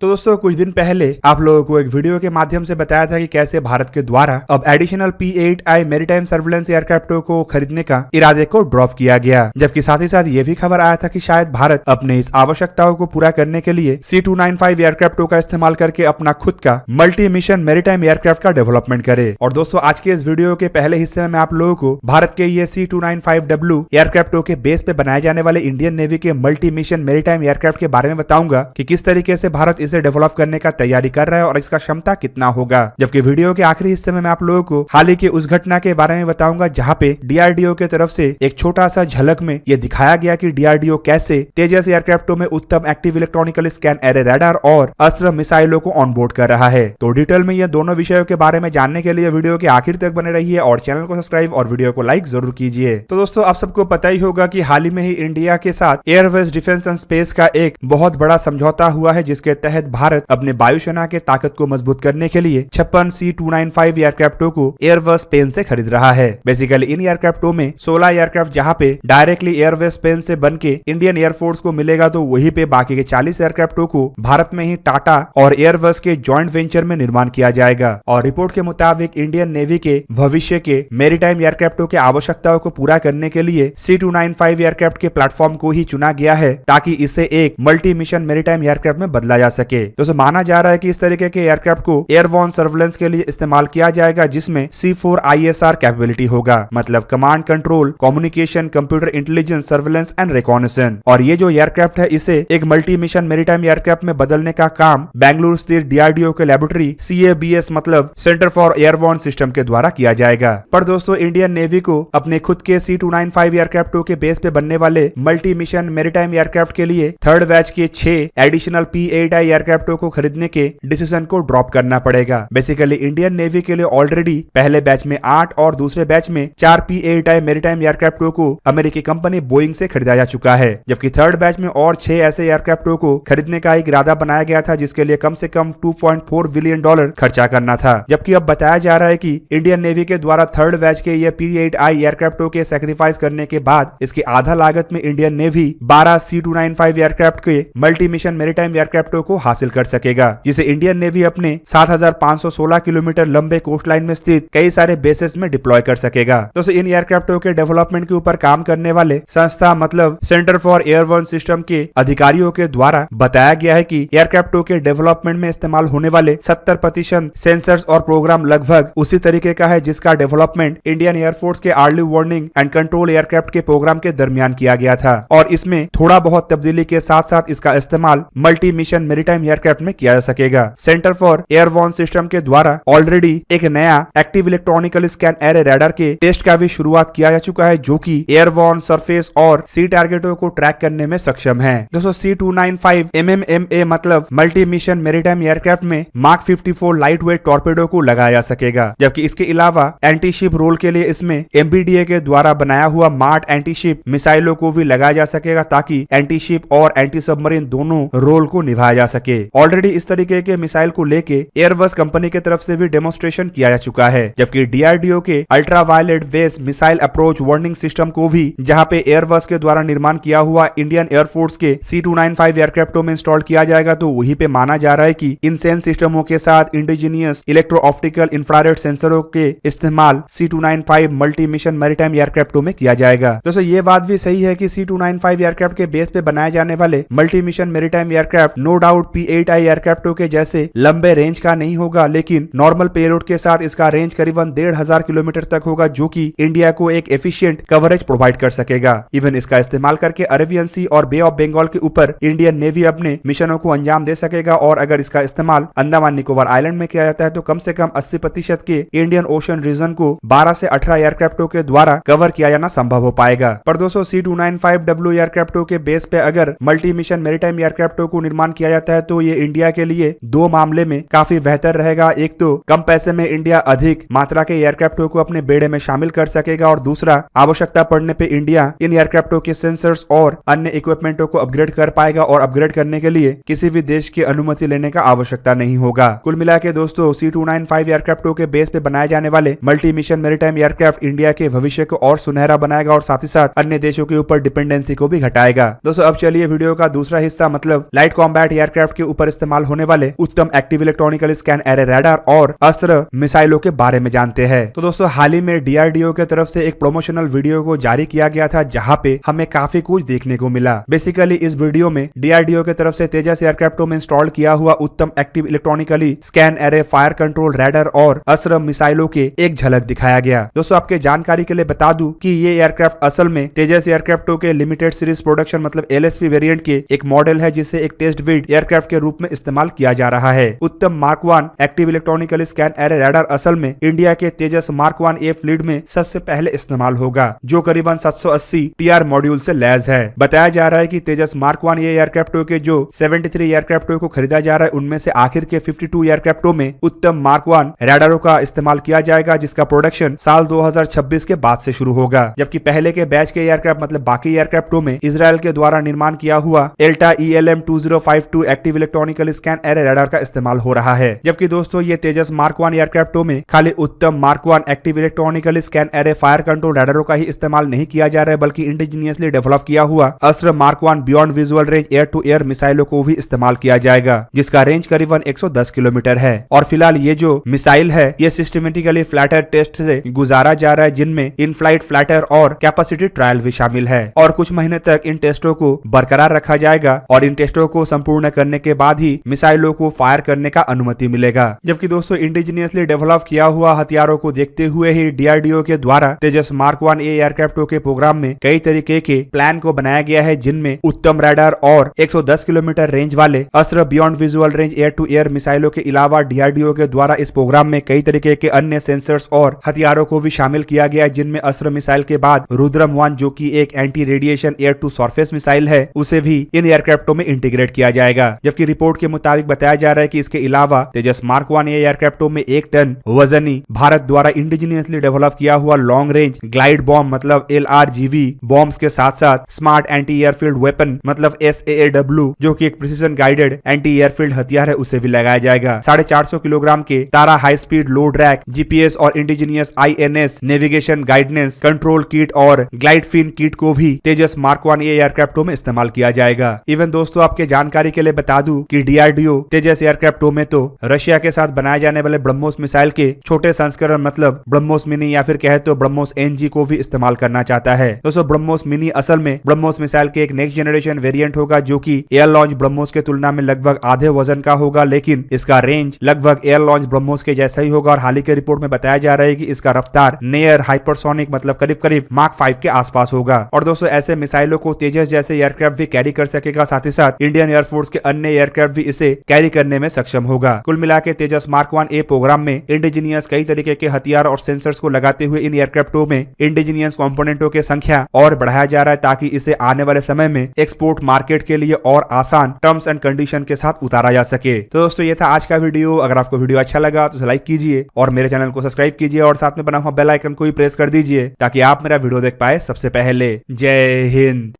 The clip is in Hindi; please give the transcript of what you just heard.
तो दोस्तों कुछ दिन पहले आप लोगों को एक वीडियो के माध्यम से बताया था कि कैसे भारत के द्वारा अब एडिशनल P-8I मैरीटाइम सर्वेलेंस एयरक्राफ्टों को खरीदने का इरादे को ड्रॉप किया गया, जबकि साथ ही साथ ये भी खबर आया था कि शायद भारत अपने इस आवश्यकताओं को पूरा करने के लिए C-295 एयरक्राफ्टों का इस्तेमाल करके अपना खुद का मल्टी मिशन मैरीटाइम एयरक्राफ्ट का डेवलपमेंट करे। और दोस्तों आज के इस वीडियो के पहले हिस्से में मैं आप लोगों को भारत के ये C-295W एयरक्राफ्टों के बेस पे बनाए जाने वाले इंडियन नेवी के मल्टी मिशन मैरीटाइम एयरक्राफ्ट के बारे में बताऊंगा कि किस तरीके से भारत इसे डेवलप करने का तैयारी कर रहा है और इसका क्षमता कितना होगा। जबकि वीडियो के आखिरी हिस्से में मैं आप लोगों को हाल ही की उस घटना के बारे में बताऊंगा जहां पे डीआरडीओ की तरफ से एक छोटा सा झलक में यह दिखाया गया कि डीआरडीओ कैसे तेजस एयरक्राफ्टों में उत्तम active electronical scan array radar और अस्त्र मिसाइलों को ऑनबोर्ड कर रहा है। तो डिटेल में ये दोनों विषयों के बारे में जानने के लिए वीडियो के आखिर तक बने रहिए और चैनल को सब्सक्राइब और वीडियो को लाइक जरूर कीजिए। तो दोस्तों आप सबको पता ही होगा कि हाल ही में ही इंडिया के साथ एयरवेज डिफेंस एंड स्पेस का एक बहुत बड़ा समझौता हुआ है, जिसके तहत भारत अपने वायुसेना के ताकत को मजबूत करने के लिए 56 C-295 एयरक्राफ्टों को एयरवेज स्पेन से खरीद रहा है। बेसिकली इन एयरक्राफ्टों में 16 एयरक्राफ्ट जहां पे डायरेक्टली एयरवेज स्पेन से बन के इंडियन एयरफोर्स को मिलेगा, तो वहीं पे बाकी के 40 एयरक्राफ्टों को भारत में ही टाटा और एयरवेज के जॉइंट वेंचर में निर्माण किया जाएगा। और रिपोर्ट के मुताबिक इंडियन नेवी के भविष्य के मैरीटाइम एयरक्राफ्टों की आवश्यकताओं को पूरा करने के लिए C-295 एयरक्राफ्ट के प्लेटफॉर्म को ही चुना गया है ताकि इसे एक मल्टी मिशन मैरीटाइम एयरक्राफ्ट में बदला जा सके। दोस्तों माना जा रहा है कि इस तरीके के एयरक्राफ्ट को एयरबोर्न सर्वेलेंस के लिए इस्तेमाल किया जाएगा, जिसमें C4ISR कैपेबिलिटी होगा, मतलब command control, communication, computer intelligence, surveillance and reconnaissance. और ये जो एयरक्राफ्ट है इसे एक मल्टी मिशन मैरीटाइम एयरक्राफ्ट में बदलने का काम बेंगलुरु स्थित डीआरडीओ के लैबोरेटरी CABS मतलब सेंटर फॉर एयरबोर्न सिस्टम के द्वारा किया जाएगा। पर दोस्तों इंडियन नेवी को अपने खुद के C-295 एयरक्राफ्टों के बेस पे बनने वाले मल्टी मिशन मैरीटाइम एयरक्राफ्ट के लिए थर्ड बैच के 6 एडिशनल P-8I एयरक्राफ्टों को खरीदने के डिसीजन को ड्रॉप करना पड़ेगा। बेसिकली इंडियन नेवी के लिए ऑलरेडी पहले बैच में 8 और दूसरे बैच में 4 P-8I मैरीटाइम एयरक्राफ्टों को अमेरिकी कंपनी बोइंग से खरीदा जा चुका है, जबकि थर्ड बैच में और 6 ऐसे एयरक्राफ्टों को खरीदने का एक इरादा बनाया गया था, जिसके लिए कम से कम $2.4 बिलियन खर्चा करना था। जबकि अब बताया जा रहा है कि इंडियन नेवी के द्वारा थर्ड बैच के ये P-8I एयरक्राफ्टों के सैक्रिफाइस करने के बाद इसकी आधा लागत में इंडियन नेवी 12 C-295 एयरक्राफ्ट के मल्टी मिशन मैरीटाइम एयरक्राफ्टों को हासिल कर सकेगा, जिसे इंडियन नेवी अपने 7,516 किलोमीटर लंबे कोस्ट लाइन में स्थित कई सारे बेसेस में डिप्लॉय कर सकेगा। तो इन एयरक्राफ्टों के डेवलपमेंट के ऊपर काम करने वाले संस्था मतलब सेंटर फॉर एयरबोर्न सिस्टम के अधिकारियों के द्वारा बताया गया है कि एयरक्राफ्टों के डेवलपमेंट में इस्तेमाल होने वाले 70% सेंसर्स और प्रोग्राम लगभग उसी तरीके का है जिसका डेवलपमेंट इंडियन एयरफोर्स के early warning and control aircraft के प्रोग्राम के दरमियान किया गया था। और इसमें थोड़ा बहुत तब्दीली के साथ साथ इसका इस्तेमाल मल्टी मिशन मैरीटाइम एयरक्राफ्ट में किया जा सकेगा। सेंटर फॉर एयरबोर्न सिस्टम के द्वारा ऑलरेडी एक नया active electronical scan array radar के टेस्ट का भी शुरुआत किया जा चुका है, जो कि एयरबोर्न, सरफेस और सी टारगेटों को ट्रैक करने में सक्षम है। दोस्तों C-295 MMMA मतलब मल्टी मिशन मैरीटाइम एयरक्राफ्ट में मार्क 54 लाइट वेट टॉर्पेडो को लगाया जा सकेगा, जबकि इसके अलावा एंटी शिप रोल के लिए इसमें MBDA के द्वारा बनाया हुआ मार्ट एंटी शिप मिसाइलों को भी लगाया जा सकेगा, ताकि एंटी शिप और एंटी सबमरीन दोनों रोल को निभाया जा सके। ऑलरेडी इस तरीके के मिसाइल को लेके एयरबस कंपनी की तरफ से भी डेमोन्स्ट्रेशन किया जा चुका है, जबकि डीआरडीओ के ultraviolet wave missile approach warning system को भी जहां पे एयरबस के द्वारा निर्माण किया हुआ इंडियन एयरफोर्स के C-295 एयरक्राफ्टों में इंस्टॉल किया जाएगा, तो वहीं पे माना जा रहा है कि इन सेंस सिस्टमों के साथ इंडिजीनियस इलेक्ट्रो ऑप्टिकल इंफ्रारेड सेंसरों के इस्तेमाल C-295 मल्टी मिशन मैरीटाइम एयरक्राफ्टों में किया जाएगा। दोस्तों ये बात भी सही है कि C-295 एयरक्राफ्ट के बेस पे बनाए जाने वाले multi mission maritime aircraft no doubt P-8I एयरक्राफ्टों के जैसे लंबे रेंज का नहीं होगा, लेकिन नॉर्मल पेलोड के साथ इसका रेंज करीबन 1,500 किलोमीटर तक होगा, जो कि इंडिया को एक एफिशिएंट कवरेज प्रोवाइड कर सकेगा। इवन इसका इस्तेमाल करके अरेबियन सी और बे ऑफ बंगाल के ऊपर इंडियन नेवी अपने मिशनों को अंजाम दे सकेगा। और अगर इसका इस्तेमाल अंडमान निकोबार आइलैंड में किया जाता है तो कम से कम 80% के इंडियन ओशन रीजन को 12 से 18 एयरक्राफ्टों के द्वारा कवर किया जाना संभव हो पाएगा। पर दोस्तों C-295W एयरक्राफ्टों के बेस पे अगर मल्टी मिशन मैरीटाइम एयरक्राफ्टों को निर्माण किया जाता है तो ये इंडिया के लिए दो मामले में काफी बेहतर रहेगा। एक तो कम पैसे में इंडिया अधिक मात्रा के एयरक्राफ्टों को अपने बेड़े में शामिल कर सकेगा, और दूसरा आवश्यकता पड़ने पे इंडिया इन एयरक्राफ्टों के सेंसर्स और अन्य इक्विपमेंटों को अपग्रेड कर पाएगा, और अपग्रेड करने के लिए किसी भी देश की अनुमति लेने का आवश्यकता नहीं होगा। कुल मिला के दोस्तों C-295 एयरक्राफ्टों के बेस पे बनाए जाने वाले multi mission maritime aircraft India के भविष्य को और सुनहरा बनाएगा और साथ ही साथ अन्य देशों के ऊपर डिपेंडेंसी को भी घटाएगा। दोस्तों अब चलिए वीडियो का दूसरा हिस्सा मतलब लाइट कॉम्बैट एयरक्राफ्ट एयरक्राफ्ट के ऊपर इस्तेमाल होने वाले उत्तम active electronical scan array radar और अस्त्र मिसाइलों के बारे में जानते हैं। तो दोस्तों हाल ही में डीआरडीओ की तरफ से एक प्रमोशनल वीडियो को जारी किया गया था, जहां पे हमें काफी कुछ देखने को मिला। बेसिकली इस वीडियो में डीआरडीओ की तरफ से तेजस एयरक्राफ्टों में इंस्टॉल किया हुआ उत्तम active electronically scan array, fire control radar और अस्त्र मिसाइलों के एक झलक दिखाया गया। दोस्तों आपके जानकारी के लिए बता दूं कि ये एयरक्राफ्ट असल में तेजस एयरक्राफ्टों के लिमिटेड सीरीज प्रोडक्शन मतलब एलएसपी वेरिएंट के एक मॉडल है, जिसे एक टेस्ट बिल्ड एयरक्राफ्ट के रूप में इस्तेमाल किया जा रहा है। उत्तम mark 1 active electronical scan array radar असल में इंडिया के तेजस मार्क 1A फ्लीट में सबसे पहले इस्तेमाल होगा, जो करीबन 780 टीआर मॉड्यूल से लैस है। बताया जा रहा है कि तेजस मार्क 1A एयरक्राफ्टों के जो 73 एयरक्राफ्टों को खरीदा जा रहा है, उनमें से आखिर के 52 एयरक्राफ्टों में उत्तम मार्क 1 रडारों का इस्तेमाल किया जाएगा, जिसका प्रोडक्शन साल 2026 के बाद से शुरू होगा। जबकि पहले के बैच के एयरक्राफ्ट मतलब बाकी एयरक्राफ्टों में इजराइल के द्वारा निर्माण किया हुआ Elta ELM 2052 active electronical scan array radar का इस्तेमाल हो रहा है। जबकि दोस्तों ये तेजस मार्क 1 एयरक्राफ्टों में खाली Uttam mark 1 active electronical scan array fire control रडारों का ही इस्तेमाल नहीं किया जा रहा है, बल्कि इंडिजीनियसली डेवलप किया हुआ Astra mark 1 beyond visual range air to air मिसाइलों को भी इस्तेमाल किया जाएगा, जिसका रेंज करीबन 110 किलोमीटर है। और फिलहाल ये जो मिसाइल है ये सिस्टमेटिकली फ्लैटर टेस्ट से गुजारा जा रहा है, जिनमें इन फ्लाइट फ्लैटर और कैपेसिटी ट्रायल भी शामिल है। और कुछ महीने तक इन टेस्टों को बरकरार रखा जाएगा और इन टेस्टों को संपूर्ण करने के बाद ही मिसाइलों को फायर करने का अनुमति मिलेगा। जबकि दोस्तों इंडिजीनियसली डेवलप किया हुआ हथियारों को देखते हुए ही डीआरडीओ के द्वारा तेजस मार्क 1A एयरक्राफ्टों के प्रोग्राम में कई तरीके के प्लान को बनाया गया है, जिनमें उत्तम रडार और 110 किलोमीटर रेंज वाले Astra beyond visual range air to air मिसाइलों के अलावा डीआरडीओ के द्वारा इस प्रोग्राम में कई तरीके के अन्य सेंसर्स और हथियारों को भी शामिल किया गया, जिनमें अस्त्र मिसाइल के बाद रुद्रम 1 जो कि एक anti radiation air to surface missile है, उसे भी इन एयरक्राफ्टों में इंटीग्रेट किया जाएगा। जबकि रिपोर्ट के मुताबिक बताया जा रहा है कि इसके अलावा तेजस मार्क 1A एयरक्राफ्टों में 1 टन वजनी भारत द्वारा इंडिजीनियसली डेवलप किया हुआ लॉन्ग रेंज ग्लाइड बॉम्ब मतलब LRGV बॉम्ब्स के साथ साथ स्मार्ट एंटी एयरफील्ड वेपन मतलब SAAW जो कि एक प्रिसीजन गाइडेड एंटी एयरफील्ड हथियार है, उसे भी लगाया जाएगा। 450 किलोग्राम के Tara high speed load rack, GPS और indigenous INS navigation guidance control kit और ग्लाइड फिन किट को भी तेजस मार्क 1A एयरक्राफ्टों में इस्तेमाल किया जाएगा। इवन दोस्तों आपके जानकारी के लिए बता दूं कि डीआरडीओ तेजस एयरक्राफ्टों में तो रशिया के साथ बनाए जाने वाले ब्रह्मोस मिसाइल के छोटे संस्करण मतलब ब्रह्मोस मिनी या फिर कहे तो ब्रह्मोस NG को भी इस्तेमाल करना चाहता है। दोस्तों ब्रह्मोस मिनी असल में ब्रह्मोस मिसाइल के एक नेक्स्ट जनरेशन वेरिएंट होगा, जो कि एयर लॉन्च ब्रह्मोस के तुलना में लगभग आधे वजन का होगा, लेकिन इसका रेंज लगभग एयर लॉन्च ब्रह्मोस के जैसा ही होगा। और हाल ही के रिपोर्ट में बताया जा रहा है कि इसका रफ्तार नियर हाइपरसोनिक मतलब करीब करीब मार्क 5 के आसपास होगा। और दोस्तों ऐसे मिसाइलों को तेजस जैसे एयरक्राफ्ट भी कैरी कर सकेगा, साथ ही साथ इंडियन एयरफोर्स के अन्य एयरक्राफ्ट भी इसे कैरी करने में सक्षम होगा। कुल मिला के तेजस मार्क 1A प्रोग्राम में इंडिजीनियस कई तरीके के हथियार और सेंसर्स को लगाते हुए इन एयरक्राफ्टों में इंडिजीनियस कंपोनेंटों की संख्या और बढ़ाया जा रहा है, ताकि इसे आने वाले समय में एक्सपोर्ट मार्केट के लिए और आसान टर्म्स एंड कंडीशन के साथ उतारा जा सके। तो दोस्तों ये था आज का वीडियो। अगर आपको वीडियो अच्छा लगा तो लाइक कीजिए और मेरे चैनल को सब्सक्राइब कीजिए और साथ में बना हुआ बेल आइकन को भी प्रेस कर दीजिए, ताकि आप मेरा वीडियो देख पाए सबसे पहले। जय हिंद।